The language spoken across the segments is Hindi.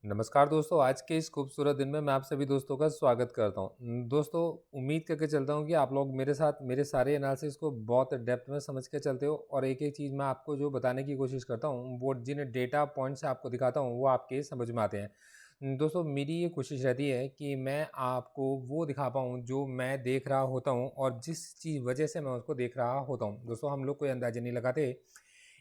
नमस्कार दोस्तों, आज के इस खूबसूरत दिन में मैं आप सभी दोस्तों का स्वागत करता हूँ। दोस्तों, उम्मीद करके चलता हूँ कि आप लोग मेरे साथ मेरे सारे एनालिसिस को बहुत डेप्थ में समझ के चलते हो और एक-एक चीज़ मैं आपको जो बताने की कोशिश करता हूँ, वो जिन डेटा पॉइंट्स से आपको दिखाता हूँ, वो आपके समझ में आते हैं। दोस्तों, मेरी ये कोशिश रहती है कि मैं आपको वो दिखा पाऊँ जो मैं देख रहा होता हूँ और जिस चीज़ वजह से मैं उसको देख रहा होता हूँ। दोस्तों, हम लोग कोई अंदाज़ा नहीं लगाते,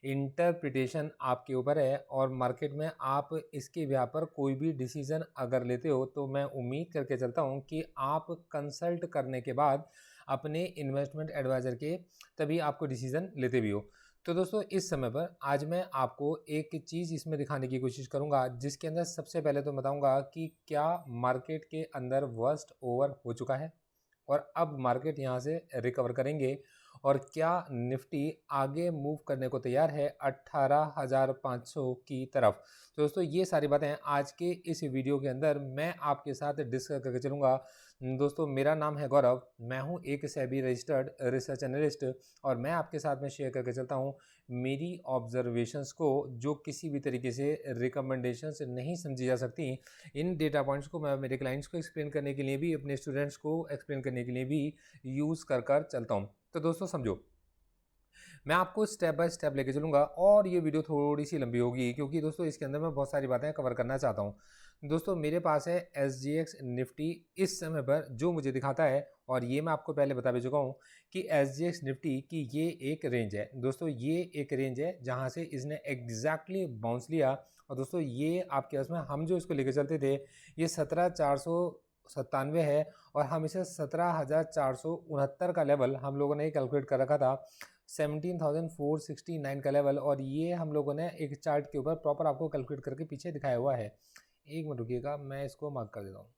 इंटरप्रिटेशन आपके ऊपर है और मार्केट में आप इसके बिहाफ पर कोई भी डिसीजन अगर लेते हो तो मैं उम्मीद करके चलता हूँ कि आप कंसल्ट करने के बाद अपने इन्वेस्टमेंट एडवाइज़र के तभी आपको डिसीजन लेते भी हो। तो दोस्तों, इस समय पर आज मैं आपको एक चीज़ इसमें दिखाने की कोशिश करूँगा, जिसके अंदर सबसे पहले तो बताऊँगा कि क्या मार्केट के अंदर वर्स्ट ओवर हो चुका है और अब मार्केट यहाँ से रिकवर करेंगे और क्या निफ्टी आगे मूव करने को तैयार है 18,500 की तरफ। तो दोस्तों, ये सारी बातें आज के इस वीडियो के अंदर मैं आपके साथ डिस्कस करके चलूँगा। दोस्तों, मेरा नाम है गौरव, मैं हूँ एक सेबी रजिस्टर्ड रिसर्च एनालिस्ट और मैं आपके साथ में शेयर करके चलता हूँ मेरी ऑब्जर्वेशंस को, जो किसी भी तरीके से रिकमेंडेशंस नहीं समझी जा सकती। इन डेटा पॉइंट्स को मैं मेरे क्लाइंट्स को एक्सप्लेन करने के लिए भी, अपने स्टूडेंट्स को एक्सप्लेन करने के लिए भी यूज़ कर चलता हूँ। तो दोस्तों समझो, मैं आपको स्टेप बाय स्टेप लेके चलूँगा और ये वीडियो थोड़ी-सी लंबी होगी क्योंकि दोस्तों इसके अंदर मैं बहुत सारी बातें कवर करना चाहता हूँ। दोस्तों, मेरे पास है एसजीएक्स निफ्टी इस समय पर जो मुझे दिखाता है, और ये मैं आपको पहले बता भी चुका हूँ कि एसजीएक्स निफ्टी की ये एक रेंज है। दोस्तों, ये एक रेंज है जहाँ से इसने एग्ज़ैक्टली बाउंस लिया और दोस्तों ये आपके पास में हम जो इसको लेके चलते थे, ये 17,497 है और हम इसे 17,469 का लेवल हम लोगों ने कैलकुलेट कर रखा था। 17,469 का लेवल, और ये हम लोगों ने एक चार्ट के ऊपर प्रॉपर आपको कैलकुलेट करके पीछे दिखाया हुआ है। एक मिनट रुकिएगा, मैं इसको मार्क कर देता हूँ।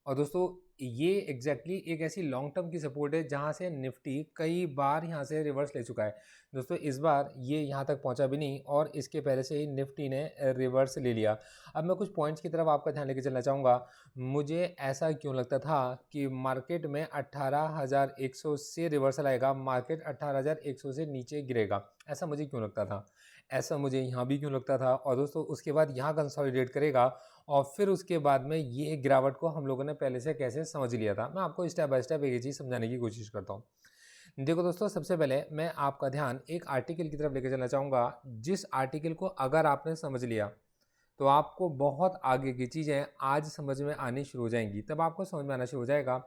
और दोस्तों, ये एग्जैक्टली एक ऐसी लॉन्ग टर्म की सपोर्ट है जहां से निफ्टी कई बार यहां से रिवर्स ले चुका है। दोस्तों, इस बार ये यहां तक पहुंचा भी नहीं और इसके पहले से ही निफ्टी ने रिवर्स ले लिया। अब मैं कुछ पॉइंट्स की तरफ आपका ध्यान लेके चलना चाहूँगा। मुझे ऐसा क्यों लगता था कि मार्केट में 18,100 से रिवर्सल आएगा, मार्केट 18,100 से नीचे गिरेगा, ऐसा मुझे क्यों लगता था? ऐसा मुझे यहाँ भी क्यों लगता था? और दोस्तों, उसके बाद यहाँ कंसोलिडेट करेगा और फिर उसके बाद में ये गिरावट को हम लोगों ने पहले से कैसे समझ लिया था। मैं आपको स्टेप बाय स्टेप एक चीज़ समझाने की कोशिश करता हूँ। देखो दोस्तों, सबसे पहले मैं आपका ध्यान एक आर्टिकल की तरफ लेकर चलना चाहूँगा, जिस आर्टिकल को अगर आपने समझ लिया तो आपको बहुत आगे की चीज़ें आज समझ में आनी शुरू हो जाएंगी। तब आपको समझ में आना शुरू हो जाएगा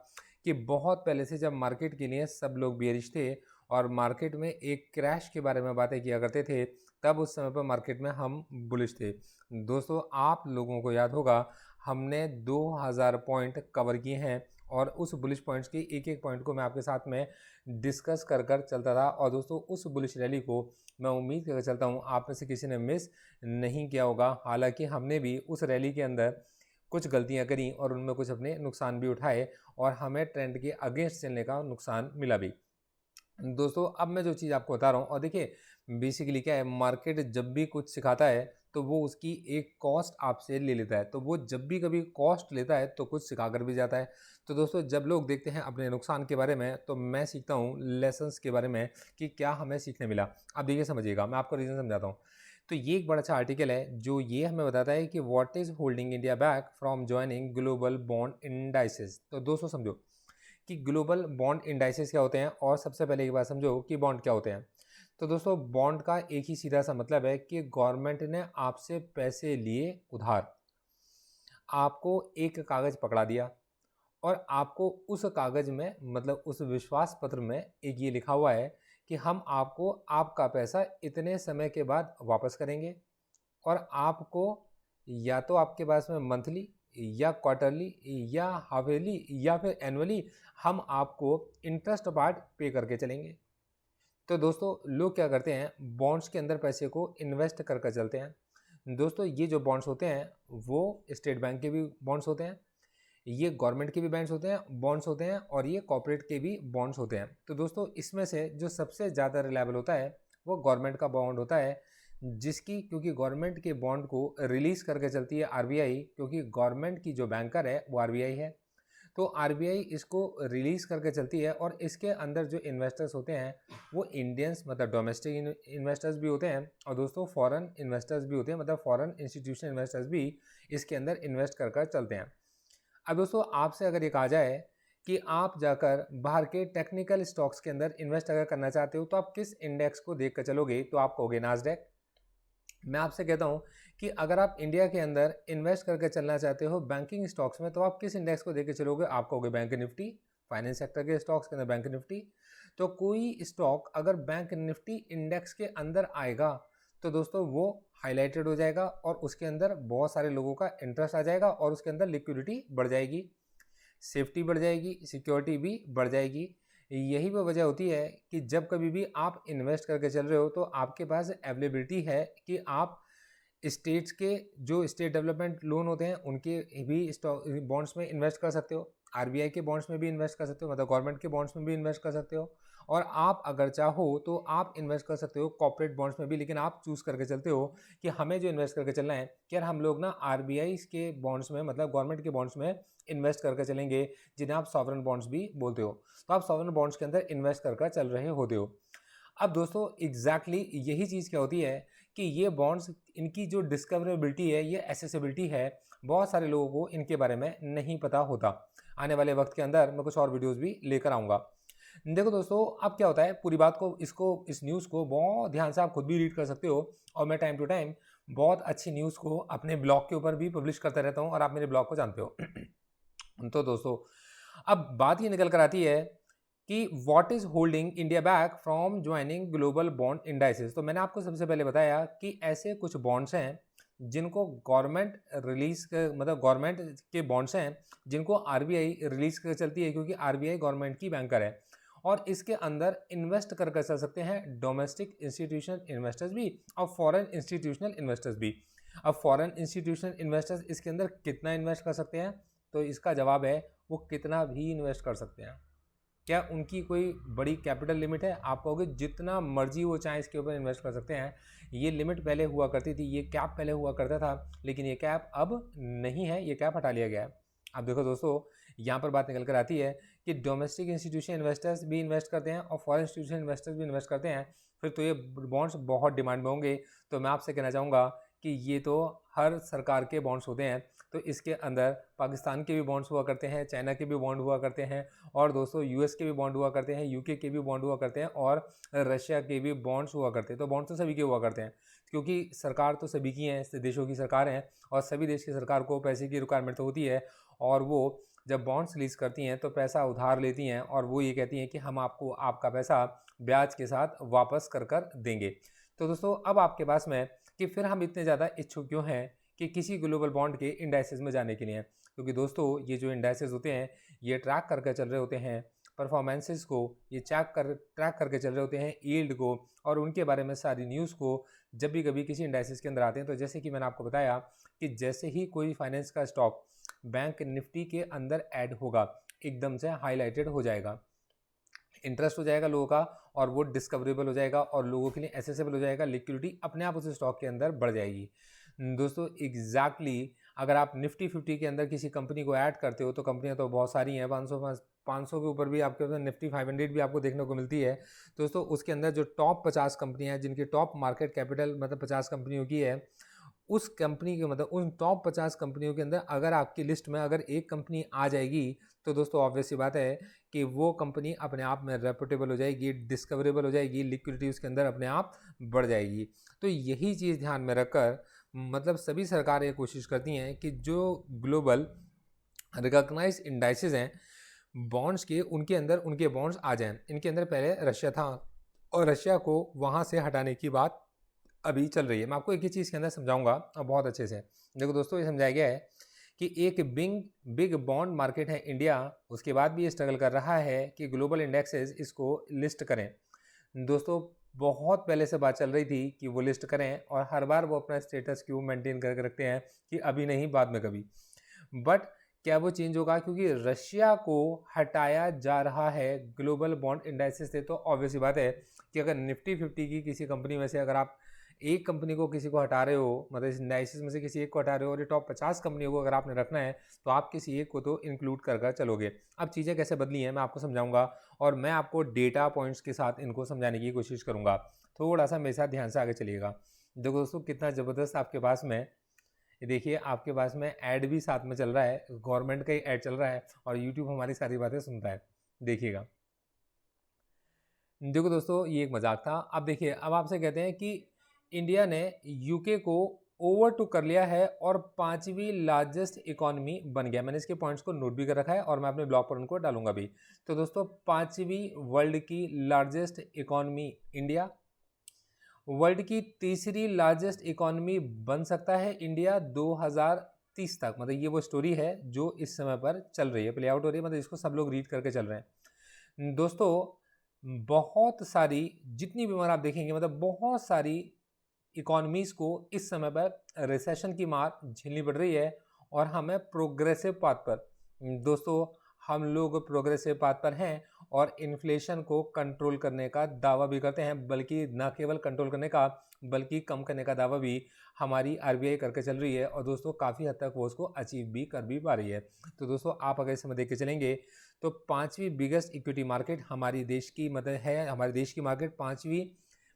कि बहुत पहले से जब मार्केट के लिए सब लोग बेयरिश थे और मार्केट में एक क्रैश के बारे में बातें किया करते थे, तब उस समय पर मार्केट में हम बुलिश थे। दोस्तों, आप लोगों को याद होगा, हमने 2000 पॉइंट कवर किए हैं और उस बुलिश पॉइंट्स के एक एक पॉइंट को मैं आपके साथ में डिस्कस कर चलता था। और दोस्तों, उस बुलिश रैली को मैं उम्मीद करके चलता हूँ आप में से किसी ने मिस नहीं किया होगा। हालांकि हमने भी उस रैली के अंदर कुछ गलतियां करी और उनमें कुछ अपने नुकसान भी उठाए और हमें ट्रेंड के अगेंस्ट चलने का नुकसान मिला भी। दोस्तों, अब मैं जो चीज़ आपको बता रहा हूँ, और देखिए बेसिकली क्या है, मार्केट जब भी कुछ सिखाता है तो वो उसकी एक कॉस्ट आपसे ले लेता है। तो वो जब भी कभी कॉस्ट लेता है तो कुछ सिखा कर भी जाता है। तो दोस्तों, जब लोग देखते हैं अपने नुकसान के बारे में, तो मैं सीखता हूँ लेसन्स के बारे में कि क्या हमें सीखने मिला। अब देखिए, समझिएगा, मैं आपको रीज़न समझाता हूँ। तो ये एक बड़ा अच्छा आर्टिकल है जो ये हमें बताता है कि what is holding India back from joining global bond indices. तो दोस्तों समझो कि ग्लोबल बॉन्ड इंडाइसेस क्या होते हैं, और सबसे पहले एक बात समझो कि बॉन्ड क्या होते हैं। तो दोस्तों, बॉन्ड का एक ही सीधा सा मतलब है कि गवर्नमेंट ने आपसे पैसे लिए उधार, आपको एक कागज़ पकड़ा दिया और आपको उस कागज़ में, मतलब उस विश्वास पत्र में, एक ये लिखा हुआ है कि हम आपको आपका पैसा इतने समय के बाद वापस करेंगे और आपको या तो आपके पास में मंथली या क्वार्टरली या हाफ ईयरली या फिर एनुअली हम आपको इंटरेस्ट पार्ट पे करके चलेंगे। तो दोस्तों, लोग क्या करते हैं, बॉन्ड्स के अंदर पैसे को इन्वेस्ट कर चलते हैं। दोस्तों, ये जो बॉन्ड्स होते हैं वो स्टेट बैंक के भी बॉन्ड्स होते हैं, ये गवर्नमेंट के भी बॉन्ड्स होते हैं और ये कॉर्पोरेट के भी बॉन्ड्स होते हैं। तो दोस्तों, इसमें से जो सबसे ज़्यादा रिलायबल होता है वो गवर्नमेंट का बॉन्ड होता है, जिसकी, क्योंकि गवर्नमेंट के बॉन्ड को रिलीज़ करके चलती है आरबीआई, क्योंकि गवर्नमेंट की जो बैंकर है वो आरबीआई है। तो आरबीआई इसको रिलीज़ करके चलती है और इसके अंदर जो इन्वेस्टर्स होते हैं वो इंडियंस मतलब डोमेस्टिक इन्वेस्टर्स भी होते हैं और दोस्तों फॉरेन इन्वेस्टर्स भी होते हैं, मतलब फॉरेन इंस्टीट्यूशनल इन्वेस्टर्स भी इसके अंदर इन्वेस्ट कर कर चलते हैं। अब दोस्तों आपसे अगर ये कहा जाए कि आप जाकर बाहर के टेक्निकल स्टॉक्स के अंदर इन्वेस्ट अगर करना चाहते हो तो आप किस इंडेक्स को देख कर चलोगे, तो आप कहोगे नास्डैक। मैं आपसे कहता हूं कि अगर आप इंडिया के अंदर इन्वेस्ट करके चलना चाहते हो बैंकिंग स्टॉक्स में, तो आप किस इंडेक्स को देख के चलोगे, आप कहोगे बैंक निफ्टी। फाइनेंस सेक्टर के स्टॉक्स के अंदर बैंक निफ्टी। तो कोई स्टॉक अगर बैंक निफ्टी इंडेक्स के अंदर आएगा तो दोस्तों वो हाईलाइटेड हो जाएगा और उसके अंदर बहुत सारे लोगों का इंटरेस्ट आ जाएगा और उसके अंदर लिक्विडिटी बढ़ जाएगी, सेफ्टी बढ़ जाएगी, सिक्योरिटी भी बढ़ जाएगी। यही वो वजह होती है कि जब कभी भी आप इन्वेस्ट करके चल रहे हो तो आपके पास अवेलेबिलिटी है कि आप स्टेट्स के जो स्टेट डेवलपमेंट लोन होते हैं उनके भी बॉन्ड्स में इन्वेस्ट कर सकते हो, आरबीआई के बॉन्ड्स में भी इन्वेस्ट कर सकते हो, मतलब गवर्नमेंट के बॉन्ड्स में भी इन्वेस्ट कर सकते हो, और आप अगर चाहो तो आप इन्वेस्ट कर सकते हो कॉर्पोरेट बॉन्ड्स में भी। लेकिन आप चूज़ करके चलते हो कि हमें जो इन्वेस्ट करके चलना है कि यार हम लोग ना आरबीआई के बॉन्ड्स में मतलब गवर्नमेंट के बॉन्ड्स में इन्वेस्ट करके चलेंगे, जिन्हें आप सॉवरेन बॉन्ड्स भी बोलते हो। तो आप सॉवरेन बॉन्ड्स के अंदर इन्वेस्ट करके चल रहे होते हो। अब दोस्तों एग्जैक्टली यही चीज़ क्या होती है कि ये बॉन्ड्स, इनकी जो डिस्कवरेबिलिटी है, ये एसेसिबिलिटी है, बहुत सारे लोगों को इनके बारे में नहीं पता होता। आने वाले वक्त के अंदर मैं कुछ और वीडियोस भी लेकर आऊँगा। देखो दोस्तों अब क्या होता है, पूरी बात को इस न्यूज़ को बहुत ध्यान से आप खुद भी रीड कर सकते हो, और मैं टाइम टू टाइम बहुत अच्छी न्यूज़ को अपने ब्लॉग के ऊपर भी पब्लिश करता रहता हूँ और आप मेरे ब्लॉग को जानते हो। तो दोस्तों अब बात ये निकल कर आती है कि what is holding India back from joining global bond indices. तो मैंने आपको सबसे पहले बताया कि ऐसे कुछ बॉन्ड्स हैं जिनको गवर्नमेंट रिलीज मतलब गवर्नमेंट के बॉन्ड्स हैं जिनको आरबीआई रिलीज कर चलती है, क्योंकि आरबीआई गवर्नमेंट की बैंकर है और इसके अंदर इन्वेस्ट कर चल सकते हैं डोमेस्टिक इंस्टीट्यूशनल इन्वेस्टर्स भी और फॉरेन इंस्टीट्यूशनल इन्वेस्टर्स भी। अब फॉरेन इंस्टीट्यूशनल इन्वेस्टर्स इसके अंदर कितना इन्वेस्ट कर सकते हैं, तो इसका जवाब है वो कितना भी इन्वेस्ट कर सकते हैं। क्या उनकी कोई बड़ी कैपिटल लिमिट है? आप कहोगे जितना मर्जी वो चाहे इसके ऊपर इन्वेस्ट कर सकते हैं। ये लिमिट पहले हुआ करती थी, ये कैप पहले हुआ करता था, लेकिन ये कैप अब नहीं है, ये कैप हटा लिया गया है। अब देखो दोस्तों यहाँ पर बात निकल कर आती है कि डोमेस्टिक इंस्टीट्यूशन इन्वेस्टर्स भी इन्वेस्ट करते हैं और फॉरेन इंस्टीट्यूशन इन्वेस्टर्स भी इन्वेस्ट करते हैं, फिर तो ये बॉन्ड्स बहुत डिमांड में होंगे। तो मैं आपसे कहना चाहूँगा कि ये तो हर सरकार के बॉन्ड्स होते हैं, तो इसके अंदर पाकिस्तान के भी बॉन्ड्स हुआ करते हैं, चाइना के भी बॉन्ड हुआ करते हैं, और दोस्तों यूएस के भी बॉन्ड हुआ करते हैं, यूके के भी बॉन्ड हुआ करते हैं, और रशिया के भी बॉन्ड्स हुआ करते हैं। तो बॉन्ड्स तो सभी के हुआ करते हैं, क्योंकि सरकार तो सभी की है, देशों की सरकार हैं और सभी देश की सरकार को पैसे की रिक्वायरमेंट तो होती है, और वो जब बॉन्ड्स रिलीज करती हैं तो पैसा उधार लेती हैं और वो ये कहती हैं कि हम आपको आपका पैसा ब्याज के साथ वापस कर कर देंगे। तो दोस्तों अब आपके पास में कि फिर हम इतने ज़्यादा इच्छुक क्यों हैं कि किसी ग्लोबल बॉन्ड के इंडाइसेस में जाने के लिए, क्योंकि दोस्तों ये जो इंडाइसेस होते हैं ये ट्रैक करके चल रहे होते हैं परफॉर्मेंसेस को, ये ट्रैक करके चल रहे होते हैं यील्ड को, और उनके बारे में सारी न्यूज़ को जब भी कभी किसी इंडाइसेस के अंदर आते हैं, तो जैसे कि मैंने आपको बताया कि जैसे ही कोई फाइनेंस का स्टॉक बैंक निफ्टी के अंदर ऐड होगा एकदम से हाईलाइटेड हो जाएगा, इंटरेस्ट हो जाएगा लोगों का, और वो डिस्कवरेबल हो जाएगा और लोगों के लिए एसेसिबल हो जाएगा, लिक्विडिटी अपने आप उस स्टॉक के अंदर बढ़ जाएगी। दोस्तों एग्जैक्टली अगर आप निफ्टी 50 के अंदर किसी कंपनी को ऐड करते हो, तो कंपनियां तो बहुत सारी हैं, 500 के ऊपर भी आपके पास निफ्टी 500 भी आपको देखने को मिलती है। दोस्तों उसके अंदर जो टॉप 50 कंपनियां हैं जिनकी टॉप मार्केट कैपिटल मतलब 50 कंपनियों की है, उस कंपनी के मतलब उन टॉप 50 कंपनियों के अंदर अगर आपकी लिस्ट में अगर एक कंपनी आ जाएगी, तो दोस्तों ऑब्वियस सी बात है कि वो कंपनी अपने आप में रेपुटेबल हो जाएगी, डिस्कवरेबल हो जाएगी, लिक्विडिटी उसके अंदर अपने आप बढ़ जाएगी। तो यही चीज़ ध्यान में रखकर मतलब सभी सरकारें ये कोशिश करती हैं कि जो ग्लोबल रिकॉग्नाइज इंडाइसेस हैं बॉन्ड्स के, उनके अंदर उनके बॉन्ड्स आ जाएं। इनके अंदर पहले रशिया था और रशिया को वहाँ से हटाने की बात अभी चल रही है। मैं आपको एक ही चीज़ के अंदर समझाऊंगा और बहुत अच्छे से। देखो दोस्तों ये समझाया गया है कि एक बिग बॉन्ड मार्केट है इंडिया, उसके बाद भी ये स्ट्रगल कर रहा है कि ग्लोबल इंडेक्सेस इसको लिस्ट करें। दोस्तों बहुत पहले से बात चल रही थी कि वो लिस्ट करें और हर बार वो अपना स्टेटस क्यों मेंटेन करके रखते हैं कि अभी नहीं बाद में कभी, बट क्या वो चेंज होगा? क्योंकि रशिया को हटाया जा रहा है ग्लोबल बॉन्ड इंडाइसेस से, तो ऑब्वियस बात है कि अगर निफ्टी 50 की किसी कंपनी में से अगर आप एक कंपनी को किसी को हटा रहे हो, मतलब इस एनालिसिस में से किसी एक को हटा रहे हो और ये टॉप 50 कंपनियों को अगर आपने रखना है तो आप किसी एक को तो इंक्लूड कर चलोगे। अब चीज़ें कैसे बदली हैं मैं आपको समझाऊंगा और मैं आपको डेटा पॉइंट्स के साथ इनको समझाने की कोशिश करूंगा। थोड़ा सा मेरे साथ ध्यान से आगे चलिएगा। देखो दोस्तों कितना ज़बरदस्त आपके पास में ये देखिए, आपके पास में ऐड भी साथ में चल रहा है, गवर्नमेंट का ही ऐड चल रहा है और यूट्यूब हमारी सारी बातें सुनता है। देखिएगा, देखो दोस्तों ये एक मजाक था। अब देखिए, अब आपसे कहते हैं कि इंडिया ने यूके को ओवरटेक कर लिया है और 5वीं लार्जेस्ट इकोनॉमी बन गया। मैंने इसके पॉइंट्स को नोट भी कर रखा है और मैं अपने ब्लॉग पर उनको डालूंगा भी। तो दोस्तों 5वीं वर्ल्ड की लार्जेस्ट इकोनॉमी इंडिया, वर्ल्ड की तीसरी लार्जेस्ट इकोनॉमी बन सकता है इंडिया 2030 तक। मतलब ये वो स्टोरी है जो इस समय पर चल रही है, प्ले आउट हो रही है, मतलब इसको सब लोग रीड करके चल रहे हैं। दोस्तों बहुत सारी जितनी भी मार आप देखेंगे, मतलब बहुत सारी इकोनॉमीज़ को इस समय पर रिसेशन की मार झेलनी पड़ रही है और हमें प्रोग्रेसिव पाथ पर, दोस्तों हम लोग प्रोग्रेसिव पाथ पर हैं और इन्फ्लेशन को कंट्रोल करने का दावा भी करते हैं, बल्कि न केवल कंट्रोल करने का बल्कि कम करने का दावा भी हमारी आरबीआई करके चल रही है और दोस्तों काफ़ी हद तक वो उसको अचीव भी कर भी पा रही है। तो दोस्तों आप अगर इस समय देख के चलेंगे तो 5वीं बिगेस्ट इक्विटी मार्केट हमारी देश की मतलब है, हमारे देश की मार्केट 5वीं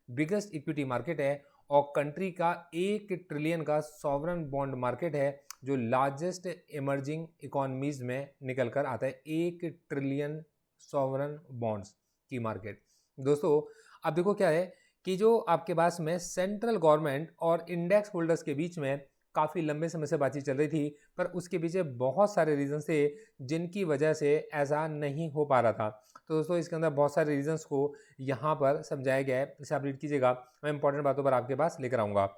बिगेस्ट इक्विटी मार्केट है और कंट्री का 1 ट्रिलियन का सॉवरन बॉन्ड मार्केट है जो लार्जेस्ट इमर्जिंग इकोनॉमीज में निकल कर आता है। 1 ट्रिलियन सॉवरन बॉन्ड्स की मार्केट। दोस्तों अब देखो क्या है कि जो आपके पास में सेंट्रल गवर्नमेंट और इंडेक्स होल्डर्स के बीच में काफ़ी लंबे समय से बातचीत चल रही थी, पर उसके पीछे बहुत सारे रीजन थे जिनकी वजह से ऐसा नहीं हो पा रहा था। तो दोस्तों इसके अंदर बहुत सारे रीजंस को यहाँ पर समझाया गया है, इसे आप रीड कीजिएगा, मैं इंपॉर्टेंट बातों पर आपके पास लेकर आऊँगा।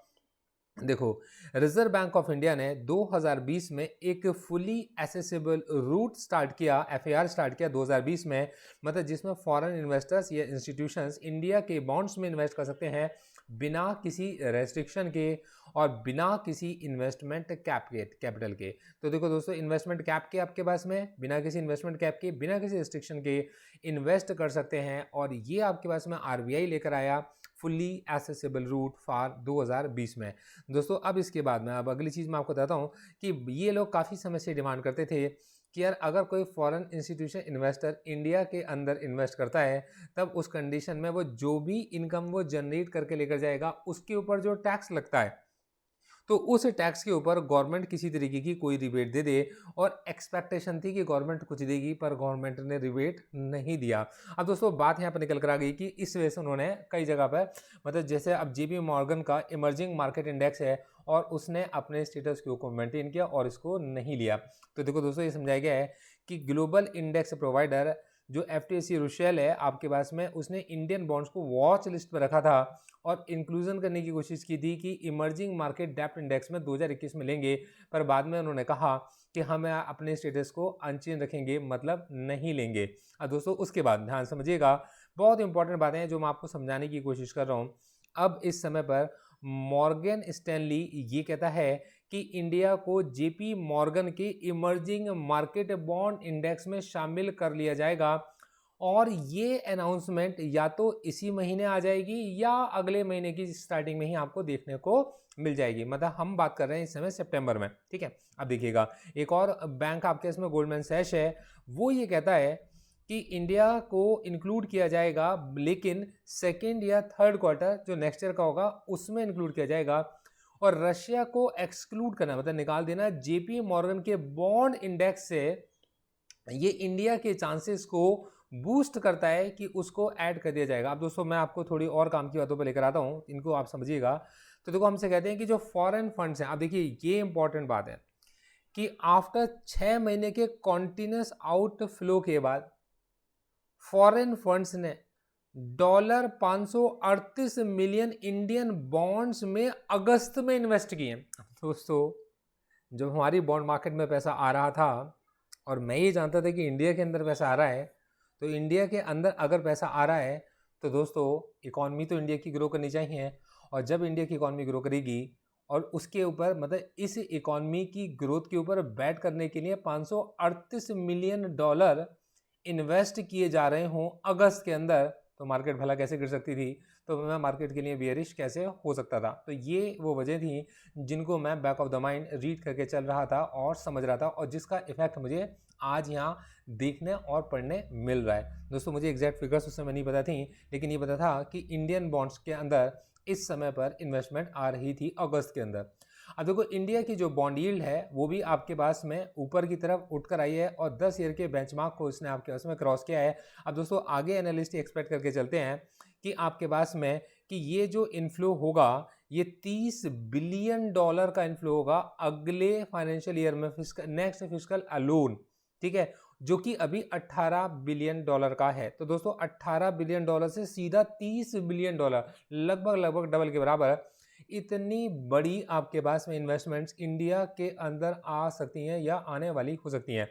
देखो, रिजर्व बैंक ऑफ इंडिया ने 2020 में एक फुली एसेसिबल रूट स्टार्ट किया, एफएआर स्टार्ट किया 2020 में, मतलब जिसमें फॉरेन इन्वेस्टर्स या इंस्टीट्यूशंस इंडिया के बॉन्ड्स में इन्वेस्ट कर सकते हैं बिना किसी रेस्ट्रिक्शन के और बिना किसी इन्वेस्टमेंट कैपिटल के। तो देखो दोस्तों, इन्वेस्टमेंट कैप के आपके पास में बिना किसी इन्वेस्टमेंट कैप के, बिना किसी रेस्ट्रिक्शन के इन्वेस्ट कर सकते हैं और ये आपके पास में आरबीआई लेकर आया फुल्ली एसेसिबल रूट फॉर 2020 में। दोस्तों अब इसके बाद में अब अगली चीज़ मैं आपको बताता हूँ कि ये लोग काफ़ी समय से डिमांड करते थे कि यार अगर कोई फॉरेन इंस्टीट्यूशन इन्वेस्टर इंडिया के अंदर इन्वेस्ट करता है तब उस कंडीशन में वो जो भी इनकम वो जनरेट करके लेकर जाएगा उसके ऊपर जो टैक्स लगता है तो उस टैक्स के ऊपर गवर्नमेंट किसी तरीके की कोई रिबेट दे दे और एक्सपेक्टेशन थी कि गवर्नमेंट कुछ देगी पर गवर्नमेंट ने रिबेट नहीं दिया। अब दोस्तों बात यहाँ पर निकल कर आ गई कि इस वजह से उन्होंने कई जगह पर मतलब जैसे अब जेपी मॉर्गन का इमर्जिंग मार्केट इंडेक्स है और उसने अपने स्टेटस को मेंटेन किया और इसको नहीं लिया। तो देखो दोस्तों ये समझाया गया है कि ग्लोबल इंडेक्स प्रोवाइडर जो FTSE रुशेल है आपके पास में, उसने इंडियन बॉन्ड्स को वॉच लिस्ट पर रखा था और इंक्लूजन करने की कोशिश की थी कि इमर्जिंग मार्केट डेप्थ इंडेक्स में 2021 में लेंगे, पर बाद में उन्होंने कहा कि हम अपने स्टेटस को अनचेंज रखेंगे, मतलब नहीं लेंगे। अब दोस्तों उसके बाद ध्यान समझिएगा, बहुत इंपॉर्टेंट बातें हैं जो मैं आपको समझाने की कोशिश कर रहा हूँ। अब इस समय पर मॉर्गन स्टैनली ये कहता है कि इंडिया को जेपी मॉर्गन के इमर्जिंग मार्केट बॉन्ड इंडेक्स में शामिल कर लिया जाएगा और ये अनाउंसमेंट या तो इसी महीने आ जाएगी या अगले महीने की स्टार्टिंग में ही आपको देखने को मिल जाएगी। मतलब हम बात कर रहे हैं इस समय सितंबर में, ठीक है। अब देखिएगा, एक और बैंक आपके इसमें गोल्डमैन सैश है, वो ये कहता है कि इंडिया को इंक्लूड किया जाएगा लेकिन सेकेंड या थर्ड क्वार्टर जो नेक्स्ट ईयर का होगा उसमें इंक्लूड किया जाएगा और रशिया को एक्सक्लूड करना मतलब निकाल देना जेपी मॉर्गन के बॉन्ड इंडेक्स से। ये इंडिया के चांसेस को बूस्ट करता है कि उसको ऐड कर दिया जाएगा। अब दोस्तों मैं आपको थोड़ी और काम की बातों पर लेकर आता हूँ, इनको आप समझिएगा। तो देखो हमसे कहते हैं कि जो फॉरेन फंड्स हैं, अब देखिए ये इंपॉर्टेंट बात है कि आफ्टर 6 महीने के कॉन्टिन्यूस आउटफ्लो के बाद फॉरेन फंड्स ने $538 मिलियन इंडियन बॉन्ड्स में अगस्त में इन्वेस्ट किए। दोस्तों जब हमारी बॉन्ड मार्केट में पैसा आ रहा था और मैं ये जानता था कि इंडिया के अंदर पैसा आ रहा है, तो इंडिया के अंदर अगर पैसा आ रहा है तो दोस्तों इकॉनमी तो इंडिया की ग्रो करनी चाहिए और जब इंडिया की इकॉनमी ग्रो करेगी और उसके ऊपर मतलब इस इकॉनमी की ग्रोथ के ऊपर बैट करने के लिए $538 मिलियन इन्वेस्ट किए जा रहे हों अगस्त के अंदर, तो मार्केट भला कैसे गिर सकती थी, तो मैं मार्केट के लिए बेयरिश कैसे हो सकता था। तो ये वो वजह थी जिनको मैं back of the mind read करके चल रहा था और समझ रहा था, और जिसका इफेक्ट मुझे आज यहाँ देखने और पढ़ने मिल रहा है। दोस्तों मुझे एग्जैक्ट फिगर्स उस समय नहीं पता थी, लेकिन ये पता था कि इंडियन बॉन्ड्स के अंदर इस समय पर इन्वेस्टमेंट आ रही थी अगस्त के अंदर। अब देखो इंडिया की जो बॉन्ड यील्ड है वो भी आपके पास में ऊपर की तरफ उठकर आई है और 10 ईयर के बेंचमार्क को इसने आपके पास में क्रॉस किया है। अब दोस्तों आगे एनालिस्ट एक्सपेक्ट करके चलते हैं कि आपके पास में कि ये जो इनफ्लो होगा ये $30 बिलियन का इनफ्लो होगा अगले फाइनेंशियल ईयर में, नेक्स्ट फिस्कल अलोन, ठीक है, जो कि अभी $18 बिलियन का है। तो दोस्तों $18 बिलियन से सीधा $30 बिलियन, लगभग डबल के बराबर, इतनी बड़ी आपके पास में इन्वेस्टमेंट्स इंडिया के अंदर आ सकती हैं या आने वाली हो सकती हैं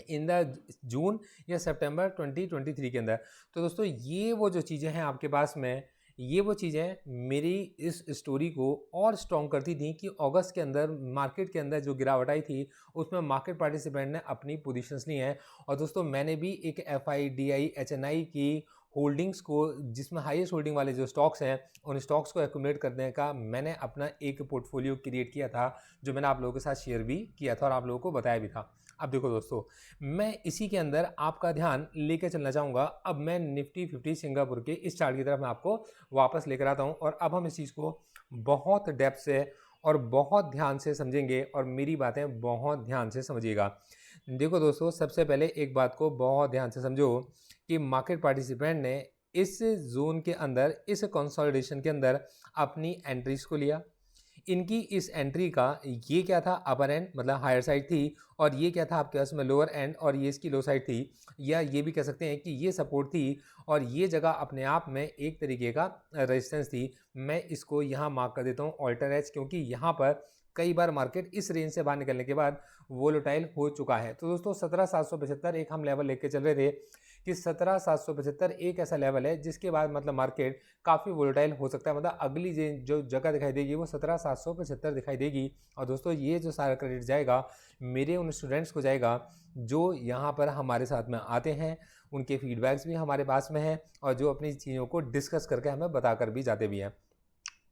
इन द जून या सितंबर 2023 के अंदर। तो दोस्तों ये वो जो चीज़ें हैं आपके पास में, ये वो चीज़ें मेरी इस स्टोरी को और स्ट्रॉन्ग करती थी कि अगस्त के अंदर मार्केट के अंदर जो गिरावट आई थी उसमें मार्केट पार्टिसिपेंट ने अपनी पोजीशंस ली हैं। और दोस्तों मैंने भी एक FIDI HNI की होल्डिंग्स को, जिसमें हाईएस्ट होल्डिंग वाले जो स्टॉक्स हैं, उन स्टॉक्स को एक्यूमुलेट करने का मैंने अपना एक पोर्टफोलियो क्रिएट किया था, जो मैंने आप लोगों के साथ शेयर भी किया था और आप लोगों को बताया भी था। अब देखो दोस्तों, मैं इसी के अंदर आपका ध्यान लेके चलना चाहूँगा। अब मैं निफ्टी 50 सिंगापुर के इस चार्ट की तरफ मैं आपको वापस लेकर आता हूँ और अब हम इस चीज़ को बहुत डेप्थ से और बहुत ध्यान से समझेंगे और मेरी बातें बहुत ध्यान से समझिएगा। देखो दोस्तों, सबसे पहले एक बात को बहुत ध्यान से समझो कि मार्केट पार्टिसिपेंट ने इस जोन के अंदर, इस कंसोलिडेशन के अंदर अपनी एंट्रीज को लिया। इनकी इस एंट्री का ये क्या था, अपर एंड मतलब हायर साइड थी, और ये क्या था आपके पास में लोअर एंड, और ये इसकी लो साइड थी, या ये भी कह सकते हैं कि ये सपोर्ट थी और ये जगह अपने आप में एक तरीके का रेजिस्टेंस थी। मैं इसको यहाँ मार्क कर देता हूँ ऑल्टर एज, क्योंकि यहाँ पर कई बार मार्केट इस रेंज से बाहर निकलने के बाद वोलेटाइल हो चुका है। तो दोस्तों 17,775 एक हम लेवल लेके चल रहे थे कि 17,775 एक ऐसा लेवल है जिसके बाद मतलब मार्केट काफ़ी वोलेटाइल हो सकता है, मतलब अगली जो जगह दिखाई देगी वो 17,775 दिखाई देगी। और दोस्तों ये जो सारा क्रेडिट जाएगा मेरे उन स्टूडेंट्स को जाएगा जो यहाँ पर हमारे साथ में आते हैं, उनके फीडबैक्स भी हमारे पास में हैं और जो अपनी चीज़ों को डिस्कस करके हमें बताकर भी जाते भी हैं।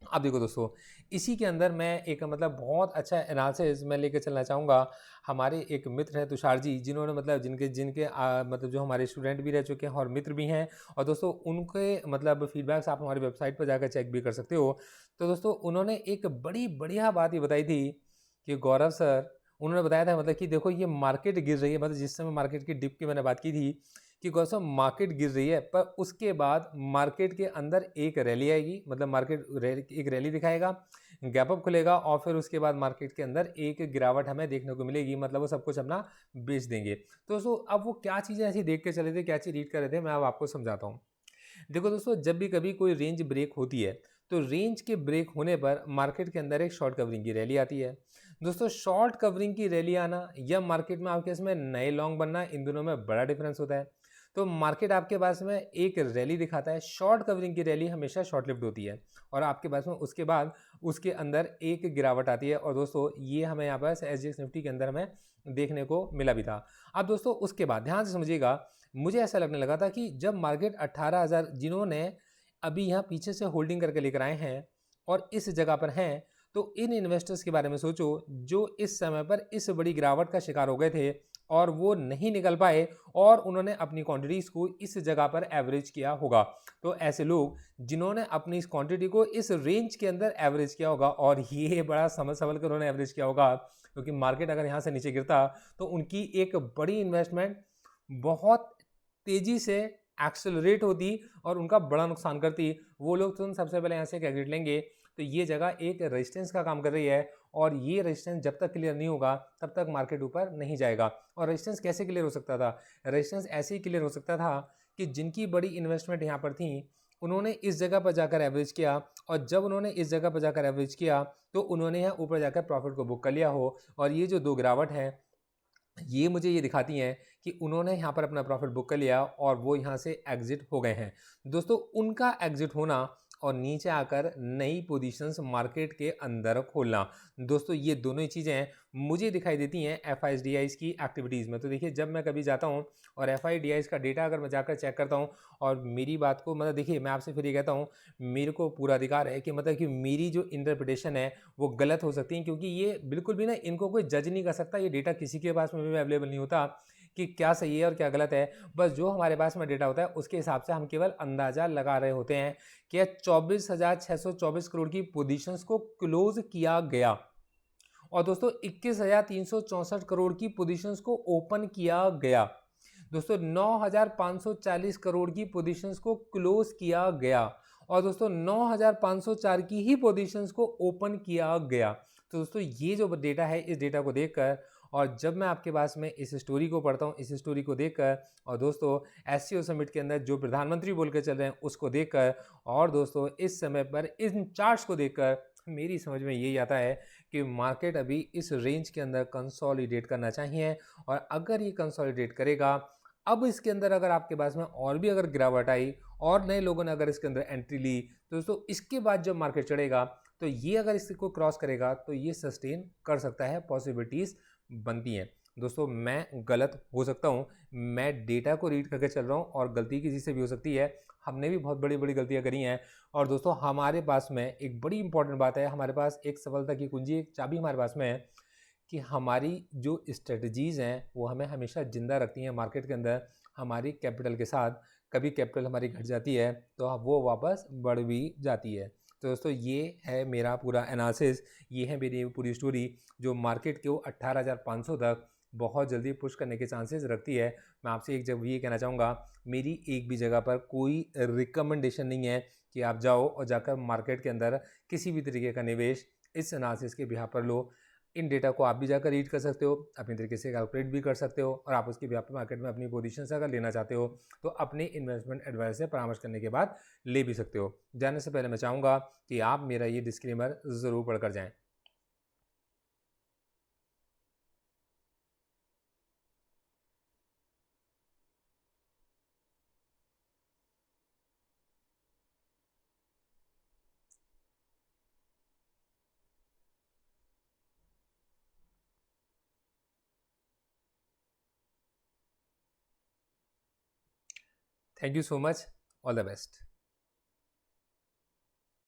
अब देखो दोस्तों, इसी के अंदर मैं एक मतलब बहुत अच्छा एनालिसिस मैं लेकर चलना चाहूँगा। हमारे एक मित्र हैं तुषार जी, जिन्होंने मतलब जिनके जिनके मतलब जो हमारे स्टूडेंट भी रह चुके हैं और मित्र भी हैं, और दोस्तों उनके मतलब फीडबैक्स आप हमारी वेबसाइट पर जाकर चेक भी कर सकते हो। तो दोस्तों उन्होंने एक बड़ी बढ़िया बात ये बताई थी कि गौरव सर, उन्होंने बताया था मतलब कि देखो ये मार्केट गिर रही है, मतलब जिस समय मार्केट की डिप की मैंने बात की थी कि गौरव साहब मार्केट गिर रही है, पर उसके बाद मार्केट के अंदर एक रैली आएगी, मतलब मार्केट एक रैली दिखाएगा, गैप अप खुलेगा और फिर उसके बाद मार्केट के अंदर एक गिरावट हमें देखने को मिलेगी, मतलब वो सब कुछ अपना बेच देंगे। तो दोस्तों अब वो क्या चीज़ें ऐसी देख के चले थे, क्या चीज़ रीड कर रहे थे, मैं अब आपको समझाता हूँ। देखो दोस्तों, जब भी कभी कोई रेंज ब्रेक होती है तो रेंज के ब्रेक होने पर मार्केट के अंदर एक शॉर्ट कवरिंग की रैली आती है। दोस्तों शॉर्ट कवरिंग की रैली आना या मार्केट में आपके इसमें नए लॉन्ग बनना, इन दोनों में बड़ा डिफरेंस होता है। तो मार्केट आपके पास में एक रैली दिखाता है, शॉर्ट कवरिंग की रैली हमेशा शॉर्ट लिव्ड होती है और आपके पास में उसके बाद उसके अंदर एक गिरावट आती है। और दोस्तों ये हमें यहाँ पर SGX निफ्टी के अंदर हमें देखने को मिला भी था। अब दोस्तों उसके बाद ध्यान से समझिएगा, मुझे ऐसा लगने लगा था कि जब मार्केट 18,000 जिन्होंने अभी यहाँ पीछे से होल्डिंग करके लेकर आए हैं और इस जगह पर हैं, तो इन इन्वेस्टर्स के बारे में सोचो जो इस समय पर इस बड़ी गिरावट का शिकार हो गए थे और वो नहीं निकल पाए और उन्होंने अपनी क्वांटिटीज़ को इस जगह पर एवरेज किया होगा। तो ऐसे लोग जिन्होंने अपनी इस क्वांटिटी को इस रेंज के अंदर एवरेज किया होगा, और ये बड़ा समझ समझ कर उन्होंने एवरेज किया होगा, क्योंकि मार्केट अगर यहाँ से नीचे गिरता तो उनकी एक बड़ी इन्वेस्टमेंट बहुत तेज़ी से एक्सेलरेट होती और उनका बड़ा नुकसान करती। वो लोग तो सबसे पहले यहाँ से एक एग्जिट लेंगे। तो ये जगह एक रेजिस्टेंस का काम कर रही है और ये रेजिस्टेंस जब तक क्लियर नहीं होगा तब तक मार्केट ऊपर नहीं जाएगा। और रेजिस्टेंस कैसे क्लियर हो सकता था? रेजिस्टेंस ऐसे ही क्लियर हो सकता था कि जिनकी बड़ी इन्वेस्टमेंट यहाँ पर थी उन्होंने इस जगह पर जाकर एवरेज किया, और जब उन्होंने इस जगह पर जाकर एवरेज किया तो उन्होंने यहाँ ऊपर जाकर प्रॉफिट को बुक कर लिया हो। और ये जो दो गिरावट है ये मुझे ये दिखाती हैं कि उन्होंने यहाँ पर अपना प्रॉफिट बुक कर लिया और वो यहाँ से एग्जिट हो गए हैं। दोस्तों उनका एग्जिट होना और नीचे आकर नई पोजीशंस मार्केट के अंदर खोलना। दोस्तों ये दोनों ही चीज़ें मुझे दिखाई देती हैं एफआईडीआईज की एक्टिविटीज़ में। तो देखिए जब मैं कभी जाता हूँ और एफआईडीआईज का डेटा अगर मैं जाकर चेक करता हूँ और मेरी बात को मतलब देखिए मैं आपसे फिर ये कहता हूँ, मेरे को पूरा अधिकार है कि मतलब कि मेरी जो इंटरप्रिटेशन है वो गलत हो सकती है, क्योंकि ये बिल्कुल भी ना इनको कोई जज नहीं कर सकता। ये डेटा किसी के पास में भी अवेलेबल नहीं होता कि क्या सही है और क्या गलत है। बस जो हमारे पास में डेटा होता है उसके हिसाब से हम केवल अंदाज़ा लगा रहे होते हैं कि 24,624 करोड़ की पोजीशंस को क्लोज किया गया और दोस्तों 21,364 करोड़ की पोजीशंस को ओपन किया गया। दोस्तों 9,540 करोड़ की पोजीशंस को क्लोज किया गया और दोस्तों 9,504 की ही पोजीशंस को ओपन किया गया। तो दोस्तों ये जो डेटा है, इस डेटा को देखकर और जब मैं आपके पास में इस स्टोरी को पढ़ता हूँ, इस स्टोरी को देखकर और दोस्तों एससीओ समिट के अंदर जो प्रधानमंत्री बोल के चल रहे हैं उसको देखकर और दोस्तों इस समय पर इन चार्ट्स को देखकर मेरी समझ में यही आता है कि मार्केट अभी इस रेंज के अंदर कंसोलिडेट करना चाहिए। और अगर ये कंसोलिडेट करेगा, अब इसके अंदर अगर आपके पास में और भी अगर गिरावट आई और नए लोगों ने अगर इसके अंदर एंट्री ली तो दोस्तों इसके बाद जब मार्केट चढ़ेगा तो ये अगर इसको क्रॉस करेगा तो ये सस्टेन कर सकता है, पॉसिबिलिटीज़ बनती हैं। दोस्तों मैं गलत हो सकता हूँ, मैं डेटा को रीड करके चल रहा हूँ और गलती किसी से भी हो सकती है। हमने भी बहुत बड़ी बड़ी गलतियाँ करी हैं और दोस्तों हमारे पास में एक बड़ी इंपॉर्टेंट बात है, हमारे पास एक सफलता की कुंजी, एक चाबी हमारे पास में है कि हमारी जो स्ट्रेटजीज़ हैं वो हमें हमेशा ज़िंदा रखती हैं मार्केट के अंदर हमारी कैपिटल के साथ। कभी कैपिटल हमारी घट जाती है तो वो वापस बढ़ भी जाती है। तो दोस्तों ये है मेरा पूरा एनालिसिस, ये है मेरी पूरी स्टोरी जो मार्केट को 18,500 तक बहुत जल्दी पुश करने के चांसेस रखती है। मैं आपसे एक जब ये कहना चाहूँगा, मेरी एक भी जगह पर कोई रिकमेंडेशन नहीं है कि आप जाओ और जाकर मार्केट के अंदर किसी भी तरीके का निवेश इस एनालिसिस के बिहाफ पर लो। इन डेटा को आप भी जाकर रीड कर सकते हो, अपनी तरीके से कैलकुलेट भी कर सकते हो और आप उसके बिहाफ पर मार्केट में अपनी पोजीशन अगर लेना चाहते हो तो अपने इन्वेस्टमेंट एडवाइजर से परामर्श करने के बाद ले भी सकते हो। जाने से पहले मैं चाहूँगा कि आप मेरा ये डिस्क्लेमर ज़रूर पढ़कर जाएँ। Thank you so much, all the best.